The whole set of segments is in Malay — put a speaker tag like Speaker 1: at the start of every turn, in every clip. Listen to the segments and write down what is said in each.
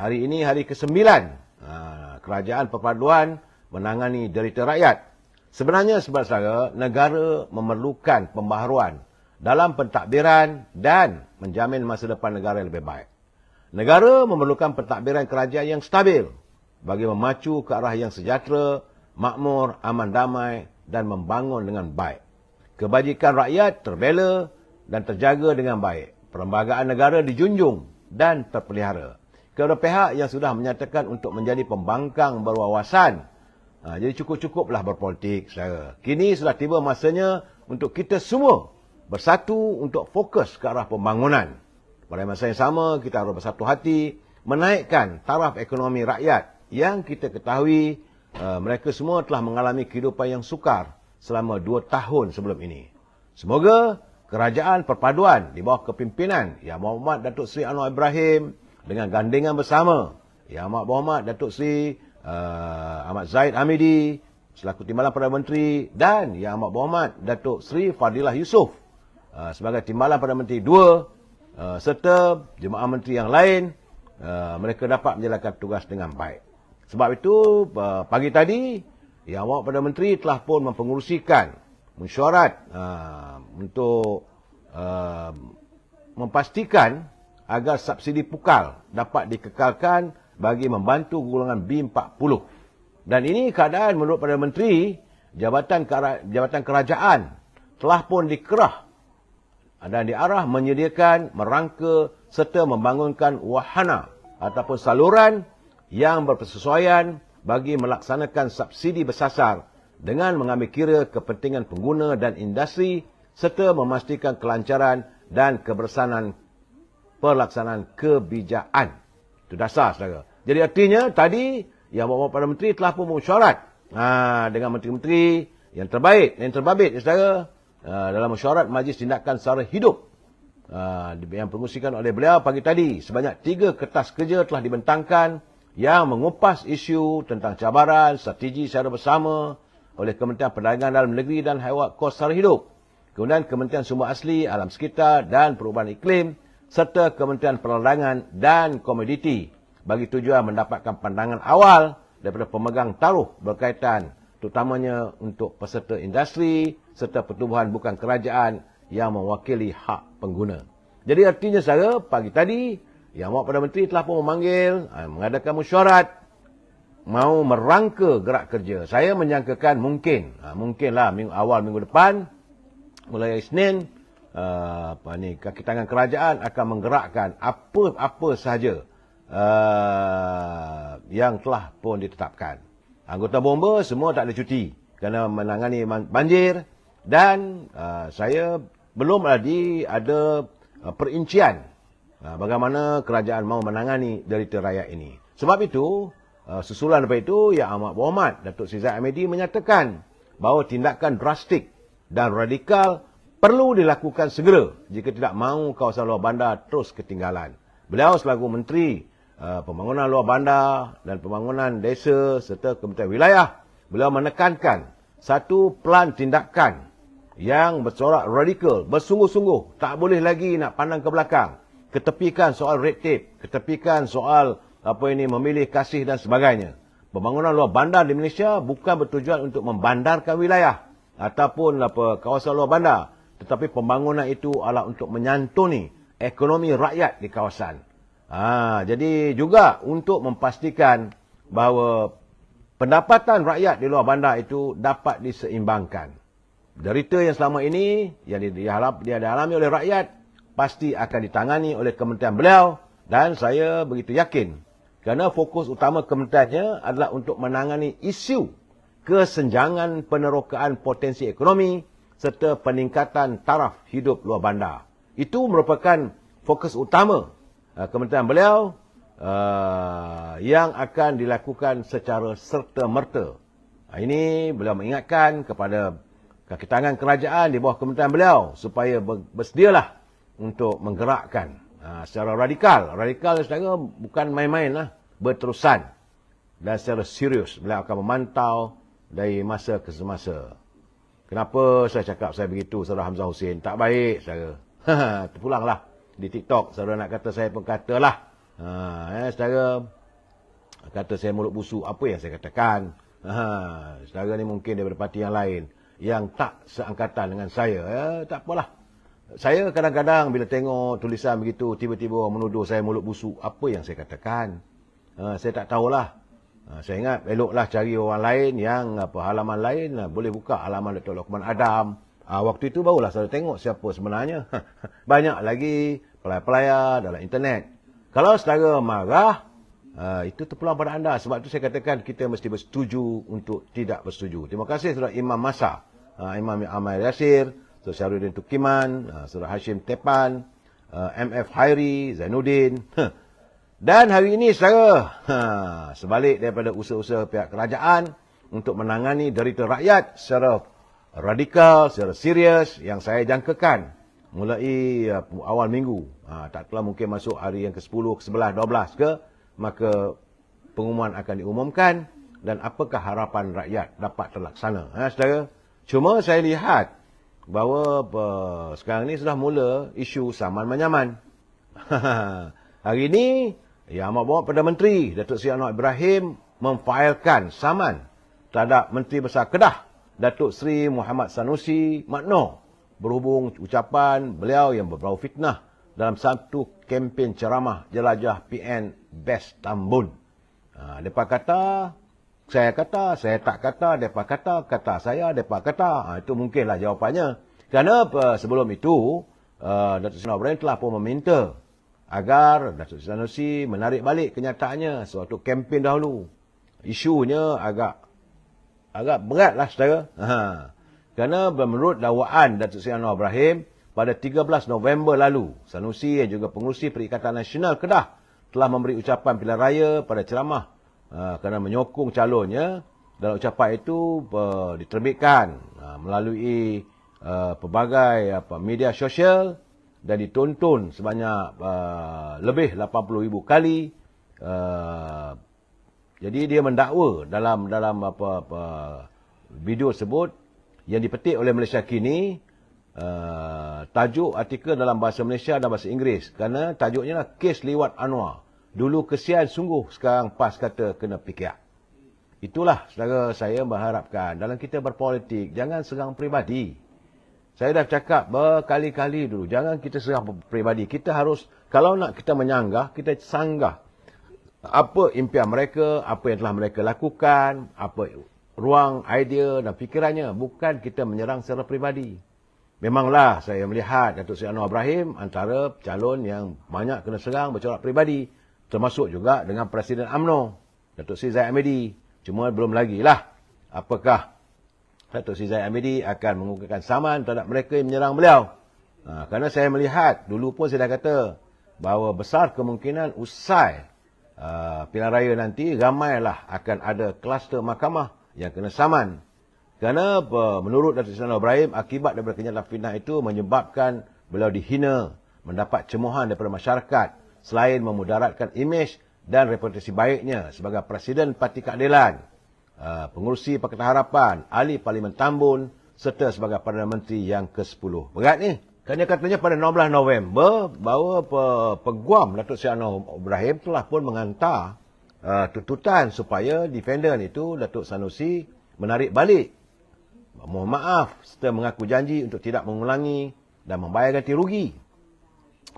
Speaker 1: hari ini hari ke-9 kerajaan perpaduan menangani derita rakyat. Sebenarnya saudara, negara memerlukan pembaharuan dalam pentadbiran dan menjamin masa depan negara yang lebih baik. Negara memerlukan pentadbiran kerajaan yang stabil bagi memacu ke arah yang sejahtera, makmur, aman damai dan membangun dengan baik. Kebajikan rakyat terbela dan terjaga dengan baik. Perlembagaan negara dijunjung dan terpelihara. Kepada pihak yang sudah menyatakan untuk menjadi pembangkang berwawasan, jadi cukup-cukuplah berpolitik, saudara. Kini sudah tiba masanya untuk kita semua bersatu untuk fokus ke arah pembangunan. Pada masa yang sama, kita harus bersatu hati menaikkan taraf ekonomi rakyat yang kita ketahui mereka semua telah mengalami kehidupan yang sukar selama 2 tahun sebelum ini. Semoga kerajaan perpaduan di bawah kepimpinan Yang Berhormat Datuk Seri Anwar Ibrahim dengan gandengan bersama Yang Berhormat Datuk Seri Ahmad Zahid Hamidi selaku Timbalan Perdana Menteri dan Yang Berhormat Datuk Seri Fadilah Yusof sebagai Timbalan Perdana Menteri 2 serta jemaah menteri yang lain, mereka dapat menjalankan tugas dengan baik. Sebab itu pagi tadi Yang Berhormat Perdana Menteri telah pun mempengerusikan mesyuarat untuk memastikan agar subsidi pukal dapat dikekalkan bagi membantu golongan B40. Dan ini keadaan menurut Perdana Menteri, Jabatan Kerajaan telah pun dikerah dan diarah menyediakan, merangka serta membangunkan wahana ataupun saluran yang berpersesuaian bagi melaksanakan subsidi bersasar dengan mengambil kira kepentingan pengguna dan industri serta memastikan kelancaran dan kebersanan pelaksanaan kebijakan. Itu dasar, saudara. Jadi artinya tadi Yang Berhormat Perdana Menteri telah pun mesyuarat dengan menteri-menteri yang terbaik, yang terbabit, saudara, dalam mesyuarat Majlis Tindakan Sara Hidup yang pengusikan oleh beliau pagi tadi. Sebanyak 3 kertas kerja telah dibentangkan yang mengupas isu tentang cabaran strategi secara bersama oleh Kementerian Perdagangan Dalam Negeri dan Haiwan Kos Sara Hidup, kemudian Kementerian Sumber Asli, Alam Sekitar dan Perubahan Iklim, serta Kementerian Perdagangan dan Komoditi bagi tujuan mendapatkan pandangan awal daripada pemegang taruh berkaitan terutamanya untuk peserta industri serta pertubuhan bukan kerajaan yang mewakili hak pengguna. Jadi artinya, saudara, pagi tadi Yang Berhormat Perdana Menteri telah pun memanggil, mengadakan mesyuarat, mau merangka gerak kerja. Saya menyangkakan mungkinlah awal minggu depan, mulai Isnin, kaki tangan kerajaan akan menggerakkan apa-apa sahaja yang telah pun ditetapkan. Anggota bomba semua tak ada cuti kerana menangani banjir dan saya belum lagi ada perincian bagaimana kerajaan mahu menangani derita rakyat ini. Sebab itu, susulan daripada itu, Yang Amat Berhormat Datuk Seri Zahid Hamidi menyatakan bahawa tindakan drastik dan radikal perlu dilakukan segera jika tidak mahu kawasan luar bandar terus ketinggalan. Beliau selaku Menteri Pembangunan Luar Bandar dan Pembangunan Desa serta Kementerian Wilayah, beliau menekankan satu pelan tindakan yang bercorak radikal, bersungguh-sungguh, tak boleh lagi nak pandang ke belakang, ketepikan soal red tape, ketepikan soal memilih kasih dan sebagainya. Pembangunan luar bandar di Malaysia bukan bertujuan untuk membandarkan wilayah ataupun kawasan luar bandar, tetapi pembangunan itu adalah untuk menyantuni ekonomi rakyat di kawasan. Jadi juga untuk memastikan bahawa pendapatan rakyat di luar bandar itu dapat diseimbangkan. Derita yang selama ini yang dialami oleh rakyat pasti akan ditangani oleh kementerian beliau dan saya begitu yakin kerana fokus utama kementeriannya adalah untuk menangani isu kesenjangan penerokaan potensi ekonomi serta peningkatan taraf hidup luar bandar. Itu merupakan fokus utama kementerian beliau yang akan dilakukan secara serta-merta. Ini beliau mengingatkan kepada kaki tangan kerajaan di bawah kementerian beliau supaya bersedialah untuk menggerakkan secara radikal. Radikal sebenarnya bukan main-main lah, berterusan dan secara serius. Beliau akan memantau dari masa ke semasa. Kenapa saya cakap saya begitu, Saudara Hamzah Hussein? Tak baik, saudara. Terpulanglah di TikTok. Saudara nak kata saya pun katalah. Saudara kata saya mulut busuk, apa yang saya katakan? Saudara ni mungkin daripada parti yang lain yang tak seangkatan dengan saya. Tak apalah. Saya kadang-kadang bila tengok tulisan begitu, tiba-tiba menuduh saya mulut busuk, apa yang saya katakan? Saya tak tahulah. Saya ingat eloklah cari orang lain yang halaman lain, boleh buka halaman Dr. Lokman Adam. Waktu itu barulah saya tengok siapa sebenarnya. Banyak lagi pelayar-pelayar dalam internet. Kalau saudara marah, itu terpulang pada anda. Sebab itu saya katakan kita mesti bersetuju untuk tidak bersetuju. Terima kasih Saudara Imam Masa, Imam Amal Yasir, Saudara Syarudin Tukiman, Saudara Hashim Tepan, MF Hairi, Zainuddin. Dan hari ini saudara, sebalik daripada usaha-usaha pihak kerajaan untuk menangani derita rakyat secara radikal, secara serius yang saya jangkakan mulai awal minggu. Tak telah mungkin masuk hari yang ke-10, ke-11, 12 ke, maka pengumuman akan diumumkan dan apakah harapan rakyat dapat terlaksana. Saudara, cuma saya lihat bahawa sekarang ni sudah mula isu saman menyaman. Hari ini, Yang Amat Berhormat Perdana Menteri Datuk Seri Anwar Ibrahim memfailkan saman terhadap Menteri Besar Kedah Datuk Seri Muhammad Sanusi Makno berhubung ucapan beliau yang berbau fitnah dalam satu kempen ceramah jelajah PN Best Tambun. Mereka kata, saya kata, saya tak kata, mereka kata saya, mereka kata. Itu mungkinlah jawapannya. Kerana sebelum itu, Datuk Seri Anwar Ibrahim telah pun meminta agar Datuk Seri Sanusi menarik balik kenyataannya sewaktu kempen dahulu. Isunya agak beratlah saudara. Kerana menurut dakwaan Datuk Seri Anwar Ibrahim, pada 13 November lalu, Sanusi yang juga pengurusi Perikatan Nasional Kedah telah memberi ucapan pilihan raya pada ceramah kerana menyokong calonnya. Dalam ucapan itu diterbitkan melalui pelbagai media sosial dan ditonton sebanyak lebih 80,000 kali. Jadi dia mendakwa dalam video tersebut yang dipetik oleh Malaysia Kini, tajuk artikel dalam bahasa Malaysia dan bahasa Inggeris. Kerana tajuknya lah kes liwat Anwar. Dulu kesian sungguh, sekarang PAS kata kena pikir. Itulah saudara, saya mengharapkan dalam kita berpolitik, jangan serang peribadi. Saya dah cakap berkali-kali dulu, jangan kita serang peribadi. Kita harus, kalau nak kita menyanggah, kita sanggah apa impian mereka, apa yang telah mereka lakukan, apa ruang, idea dan fikirannya. Bukan kita menyerang secara peribadi. Memanglah saya melihat Datuk Seri Anwar Ibrahim antara calon yang banyak kena serang bercorak peribadi. Termasuk juga dengan Presiden UMNO, Datuk Seri Zahid Hamidi. Cuma belum lagi lah apakah Datuk Seri Zahid Hamidi akan mengukuhkan saman terhadap mereka yang menyerang beliau. Kerana saya melihat, dulu pun saya dah kata, bahawa besar kemungkinan usai pilihan raya nanti, ramailah akan ada kluster mahkamah yang kena saman. Kerana menurut Datuk Seri Anwar Ibrahim, akibat daripada kenyataan fitnah itu menyebabkan beliau dihina, mendapat cemohan daripada masyarakat, selain memudaratkan imej dan reputasi baiknya sebagai Presiden Parti Keadilan, pengurusi Pakatan Harapan, ahli Parlimen Tambun, serta sebagai Perdana Menteri yang ke-10. Berat ni. Kerana katanya pada 16 November, bahawa peguam Datuk Seri Anwar Ibrahim telah pun menghantar tuntutan supaya defendant itu, Datuk Sanusi, menarik balik, mohon maaf, serta mengaku janji untuk tidak mengulangi dan membayar ganti rugi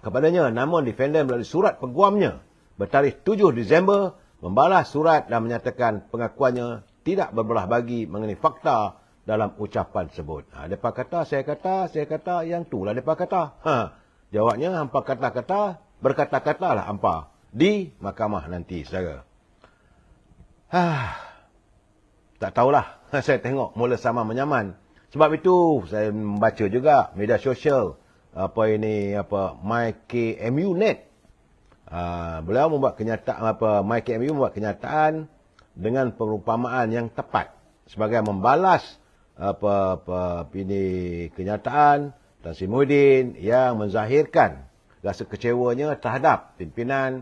Speaker 1: kepadanya. Namun defendant melalui surat peguamnya bertarikh 7 Disember membalas surat dan menyatakan pengakuannya tidak berbelah bagi mengenai fakta dalam ucapan tersebut. Mereka kata, saya kata, yang itulah mereka kata. Jawabnya, hampa kata-kata, berkata-katalah hampa di mahkamah nanti, saudara. Tak tahulah, saya tengok mula sama menyaman. Sebab itu, saya membaca juga media sosial, MyKMU.net. Beliau membuat kenyataan, MyKMU membuat kenyataan dengan perumpamaan yang tepat sebagai membalas kenyataan Tan Sri Muhyiddin yang menzahirkan rasa kecewanya terhadap pimpinan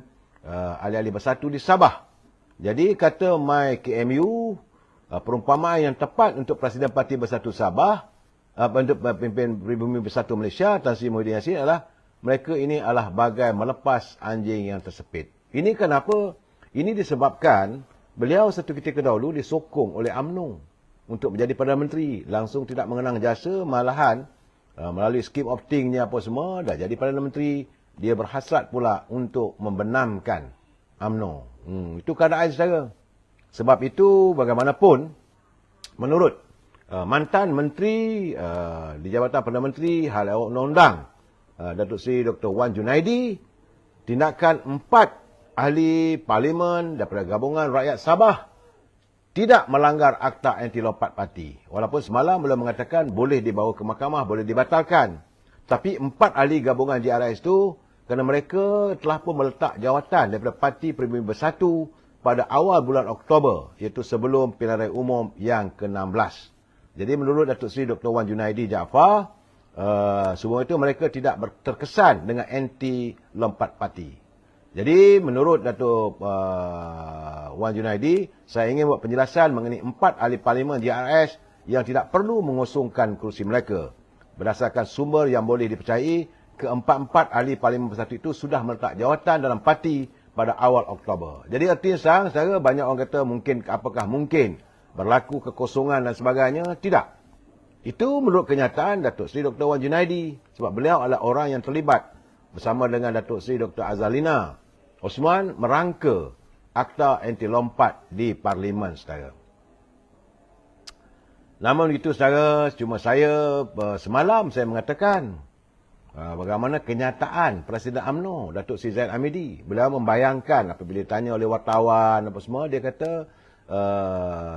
Speaker 1: ahli-ahli Bersatu di Sabah. Jadi kata MyKMU, perumpamaan yang tepat untuk Presiden Parti Bersatu Sabah, untuk pemimpin Pribumi Bersatu Malaysia Tan Sri Muhyiddin Yassin adalah mereka ini adalah bagai melepas anjing yang tersepit. Ini kenapa? Ini disebabkan beliau satu ketika dahulu disokong oleh UMNO untuk menjadi Perdana Menteri. Langsung tidak mengenang jasa, malahan melalui scheme optingnya apa semua, dah jadi Perdana Menteri. Dia berhasrat pula untuk membenamkan UMNO. Itu keadaan saudara. Sebab itu bagaimanapun, menurut mantan Menteri di Jabatan Perdana Menteri Hal Ehwal Undang-Undang, Datuk Seri Dr. Wan Junaidi, tindakan 4 ahli parlimen daripada Gabungan Rakyat Sabah tidak melanggar Akta Anti Lompat Parti. Walaupun semalam beliau mengatakan boleh dibawa ke mahkamah, boleh dibatalkan. Tapi 4 ahli gabungan JRS itu, kerana mereka telah pun meletak jawatan daripada Parti Pribumi Bersatu pada awal bulan Oktober, iaitu sebelum pilihan raya umum yang ke-16. Jadi menurut Datuk Seri Dr. Wan Junaidi Jaafar, semua itu mereka tidak terkesan dengan anti lompat parti. Jadi menurut Datuk Wan Junaidi, saya ingin buat penjelasan mengenai 4 ahli parlimen JRS yang tidak perlu mengosongkan kerusi mereka. Berdasarkan sumber yang boleh dipercayai, keempat-empat ahli parlimen bersatu itu sudah meletak jawatan dalam parti pada awal Oktober. Jadi artinya sekarang, saya banyak orang kata mungkin, apakah mungkin berlaku kekosongan dan sebagainya? Tidak. Itu menurut kenyataan Datuk Seri Dr. Wan Junaidi. Sebab beliau adalah orang yang terlibat bersama dengan Datuk Seri Dr. Azalina Osman merangka Akta Anti Lompat di Parlimen, saudara. Namun itu, saudara, cuma saya semalam saya mengatakan bagaimana kenyataan Presiden UMNO, Datuk Seri Zahid Hamidi. Beliau membayangkan apabila ditanya oleh wartawan apa semua, dia kata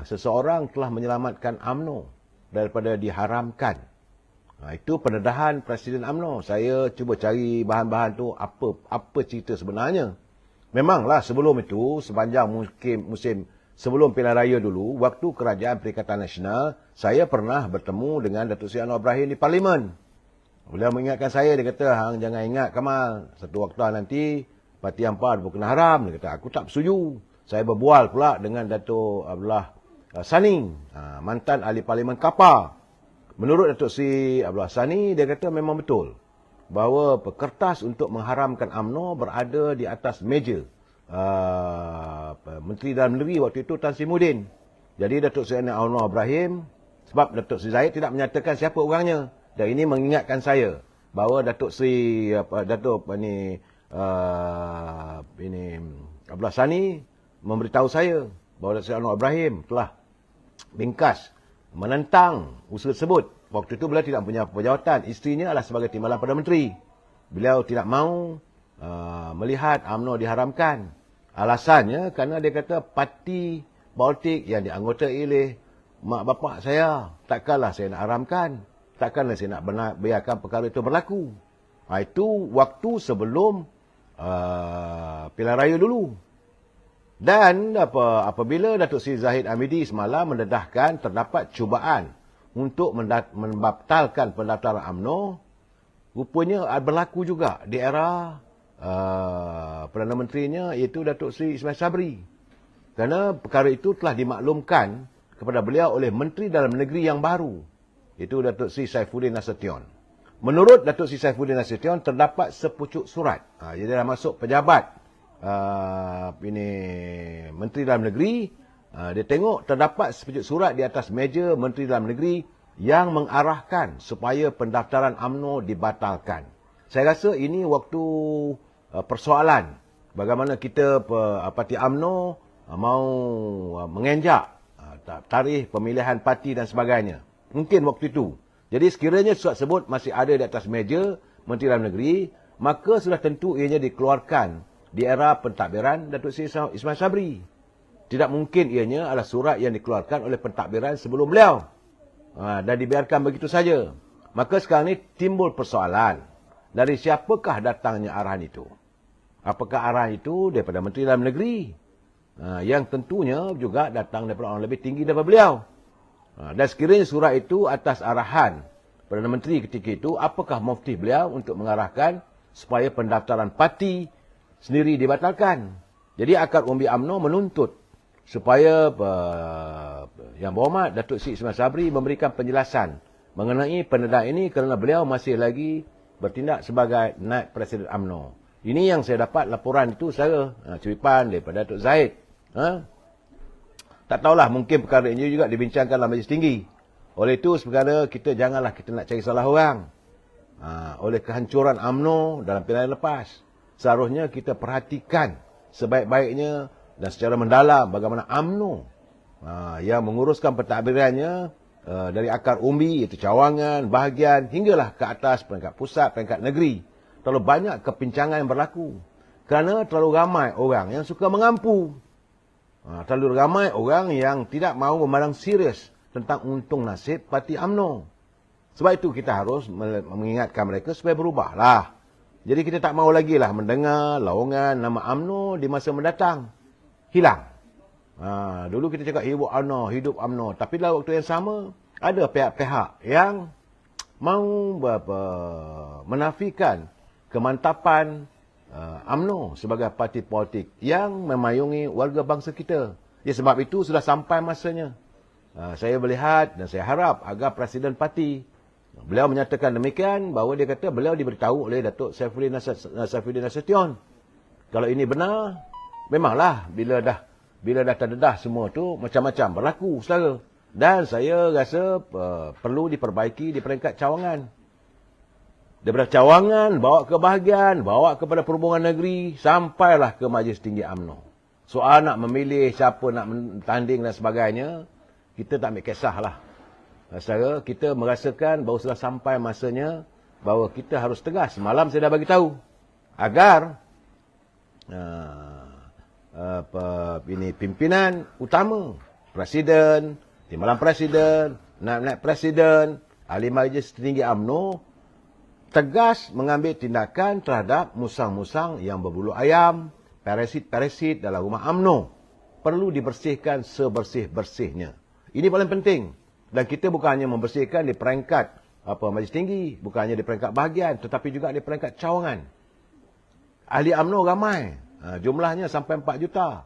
Speaker 1: seseorang telah menyelamatkan UMNO daripada diharamkan. Itu pendedahan Presiden UMNO. Saya cuba cari bahan-bahan tu apa cerita sebenarnya. Memanglah sebelum itu, sepanjang musim sebelum pilihan raya dulu, waktu Kerajaan Perikatan Nasional, saya pernah bertemu dengan Datuk Seri Anwar Ibrahim di Parlimen. Beliau mengingatkan saya, dia kata, hang jangan ingat Kamal, satu waktu nanti Parti Ampar berkena haram. Dia kata, aku tak setuju. Saya berbual pula dengan Datuk Abdullah Sani, mantan ahli parlimen KAPA. Menurut Datuk Seri Abdullah Sani, dia kata memang betul bahawa kertas untuk mengharamkan UMNO berada di atas meja Menteri Dalam Negeri waktu itu Tan Sri Muhyiddin. Jadi Datuk Seri Anwar Ibrahim, sebab Datuk Seri Zahid tidak menyatakan siapa orangnya. Dan ini mengingatkan saya bahawa Datuk Seri Abdullah Sani memberitahu saya bahawa Datuk Seri Anwar Ibrahim telah bingkas menentang usaha tersebut. Waktu itu beliau tidak punya jawatan. Isterinya adalah sebagai timbalan Perdana Menteri. Beliau tidak mahu melihat UMNO diharamkan. Alasannya kerana dia kata parti politik yang dianggotai oleh mak bapak saya, takkanlah saya nak haramkan. Takkanlah saya nak biarkan perkara itu berlaku. Itu waktu sebelum pilihan raya dulu. Dan apabila Datuk Seri Zahid Hamidi semalam mendedahkan terdapat cubaan untuk membatalkan pendaftaran UMNO, rupanya berlaku juga di era Perdana Menterinya, iaitu Datuk Seri Ismail Sabri. Kerana perkara itu telah dimaklumkan kepada beliau oleh Menteri Dalam Negeri yang baru, iaitu Datuk Seri Saifuddin Nasution. Menurut Datuk Seri Saifuddin Nasution, terdapat sepucuk surat. Jadi dah masuk pejabat Menteri Dalam Negeri, dia tengok terdapat sepucuk surat di atas meja Menteri Dalam Negeri yang mengarahkan supaya pendaftaran UMNO dibatalkan. Saya rasa ini waktu persoalan bagaimana kita parti UMNO mau mengenjak tarikh pemilihan parti dan sebagainya. Mungkin waktu itu. Jadi sekiranya surat tersebut masih ada di atas meja Menteri Dalam Negeri, maka sudah tentu ianya dikeluarkan di era pentadbiran Datuk Seri Ismail Sabri. Tidak mungkin ianya adalah surat yang dikeluarkan oleh pentadbiran sebelum beliau. Dan dibiarkan begitu saja. Maka sekarang ini timbul persoalan. Dari siapakah datangnya arahan itu? Apakah arahan itu daripada Menteri Dalam Negeri? Yang tentunya juga datang daripada orang lebih tinggi daripada beliau. Dan sekiranya surat itu atas arahan Perdana Menteri ketika itu, apakah motif beliau untuk mengarahkan supaya pendaftaran parti sendiri dibatalkan? Jadi akar umbi UMNO menuntut supaya Yang Berhormat Datuk Seri Ismail Sabri memberikan penjelasan mengenai pendedahan ini kerana beliau masih lagi bertindak sebagai naib Presiden UMNO. Ini yang saya dapat laporan itu saya, curipan daripada Datuk Zahid. Tak tahulah, mungkin perkara ini juga dibincangkan dalam Majlis Tinggi. Oleh itu, sebenarnya kita janganlah kita nak cari salah orang. Oleh kehancuran UMNO dalam pilihan lepas, seharusnya kita perhatikan sebaik-baiknya dan secara mendalam bagaimana UMNO yang menguruskan pentadbirannya dari akar umbi, iaitu cawangan, bahagian, hinggalah ke atas peringkat pusat, peringkat negeri. Terlalu banyak kepincangan yang berlaku. Kerana terlalu ramai orang yang suka mengampu. Terlalu ramai orang yang tidak mahu memandang serius tentang untung nasib parti UMNO. Sebab itu kita harus mengingatkan mereka supaya berubahlah. Jadi kita tak mahu lagi lah mendengar laungan nama UMNO di masa mendatang. Hilang. Dulu kita cakap hidup UMNO, hidup UMNO. Tapi dalam waktu yang sama, ada pihak-pihak yang mahu menafikan kemantapan UMNO sebagai parti politik yang memayungi warga bangsa kita. Ya, sebab itu sudah sampai masanya. Saya melihat dan saya harap agar Presiden Parti, beliau menyatakan demikian, bahawa dia kata beliau diberitahu oleh Datuk Saifuddin Nasution. Kalau ini benar, memanglah bila dah terdedah semua tu macam-macam berlaku, saudara. Dan saya rasa perlu diperbaiki di peringkat cawangan. Daripada cawangan, bawa ke bahagian, bawa kepada perhubungan negeri, sampailah ke Majlis Tinggi UMNO. Soal nak memilih siapa nak tanding dan sebagainya, kita tak ambil kisahlah. Saudara, kita merasakan bahawa sudah sampai masanya bahawa kita harus tegas. Semalam saya dah bagi tahu agar ini pimpinan utama, Presiden, Timbalan Presiden, Naib Presiden, Ahli Majlis Tinggi UMNO tegas mengambil tindakan terhadap musang-musang yang berbulu ayam, parasit-parasit dalam rumah UMNO. Perlu dibersihkan sebersih-bersihnya. Ini paling penting. Dan kita bukan hanya membersihkan di peringkat Majlis Tinggi, bukan hanya di peringkat bahagian, tetapi juga di peringkat cawangan. Ahli UMNO ramai. Jumlahnya sampai 4 juta.